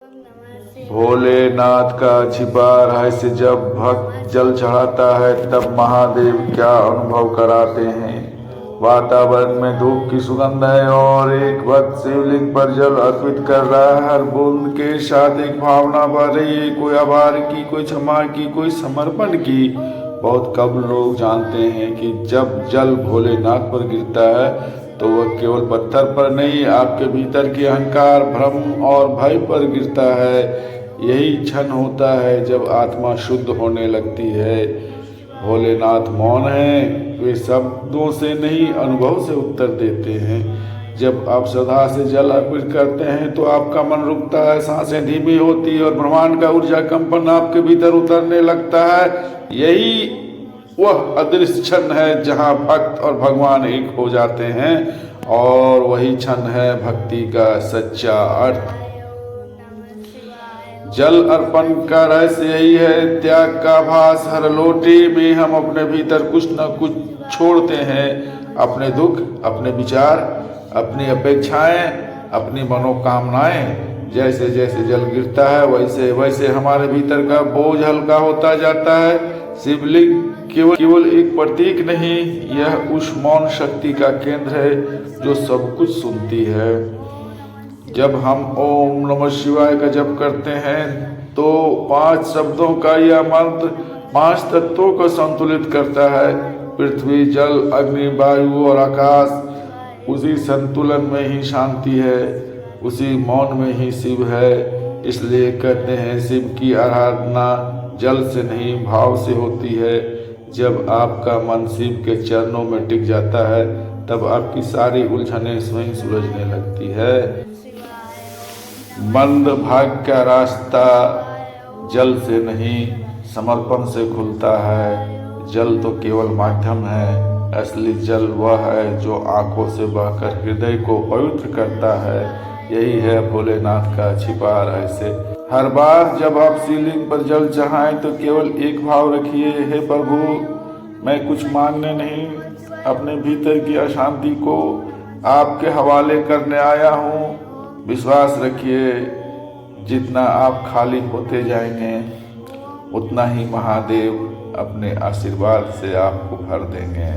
भोलेनाथ का छिपा रहस्य। जब भक्त जल चढ़ाता है तब महादेव क्या अनुभव कराते हैं। वातावरण में धूप की सुगंध है और एक भक्त शिवलिंग पर जल अर्पित कर रहा है। हर बूंद के साथ एक भावना बह रही है, कोई आभार की, कोई क्षमा की, कोई समर्पण की। बहुत कम लोग जानते हैं कि जब जल भोलेनाथ पर गिरता है तो वह केवल पत्थर पर नहीं, आपके भीतर के अहंकार, भ्रम और भय पर गिरता है। यही क्षण होता है जब आत्मा शुद्ध होने लगती है। भोलेनाथ मौन हैं, वे शब्दों से नहीं अनुभव से उत्तर देते हैं। जब आप श्रद्धा से जल अर्पित करते हैं तो आपका मन रुकता है, सांसें धीमी होती है और ब्रह्मांड का ऊर्जा कंपन आपके भीतर उतरने लगता है। यही वह अदृश्य क्षण है जहाँ भक्त और भगवान एक हो जाते हैं और वही क्षण है भक्ति का सच्चा अर्थ। जल अर्पण का रहस्य यही है, त्याग का भास। हर लोटे में हम अपने भीतर कुछ न कुछ छोड़ते हैं, अपने दुख, अपने विचार, अपनी अपेक्षाएं, अपनी मनोकामनाएं। जैसे जैसे जल गिरता है वैसे वैसे हमारे भीतर का बोझ हल्का होता जाता है। शिवलिंग केवल एक प्रतीक नहीं, यह उस मौन शक्ति का केंद्र है जो सब कुछ सुनती है। जब हम ओम नमः शिवाय का जप करते हैं तो 5 शब्दों का यह मंत्र 5 तत्वों को संतुलित करता है। पृथ्वी, जल, अग्नि, वायु और आकाश। उसी संतुलन में ही शांति है, उसी मौन में ही शिव है। इसलिए कहते हैं शिव की आराधना जल से नहीं भाव से होती है। जब आपका मन शिव के चरणों में टिक जाता है तब आपकी सारी उलझनें स्वयं सुलझने लगती है। बंद भाग्य का रास्ता जल से नहीं समर्पण से खुलता है। जल तो केवल माध्यम है, असली जल वह है जो आंखों से बहकर हृदय को पवित्र करता है। यही है भोलेनाथ का छिपा रहस्य। हर बार जब आप शिवलिंग पर जल चढ़ाएं तो केवल एक भाव रखिए, हे प्रभु, मैं कुछ मांगने नहीं, अपने भीतर की अशांति को आपके हवाले करने आया हूँ। विश्वास रखिए, जितना आप खाली होते जाएंगे उतना ही महादेव अपने आशीर्वाद से आपको भर देंगे।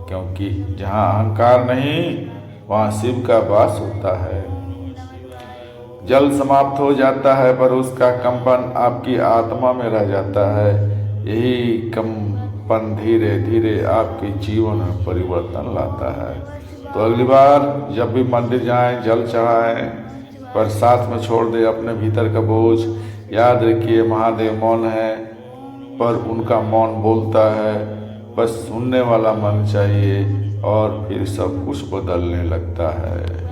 क्योंकि जहाँ अहंकार नहीं वहाँ शिव का वास होता है। जल समाप्त हो जाता है पर उसका कंपन आपकी आत्मा में रह जाता है। यही कंपन धीरे धीरे आपके जीवन में परिवर्तन लाता है। तो अगली बार जब भी मंदिर जाएं, जल चढ़ाएं, पर साथ में छोड़ दे अपने भीतर का बोझ। याद रखिए, महादेव मौन है पर उनका मौन बोलता है। बस सुनने वाला मन चाहिए और फिर सब कुछ बदलने लगता है।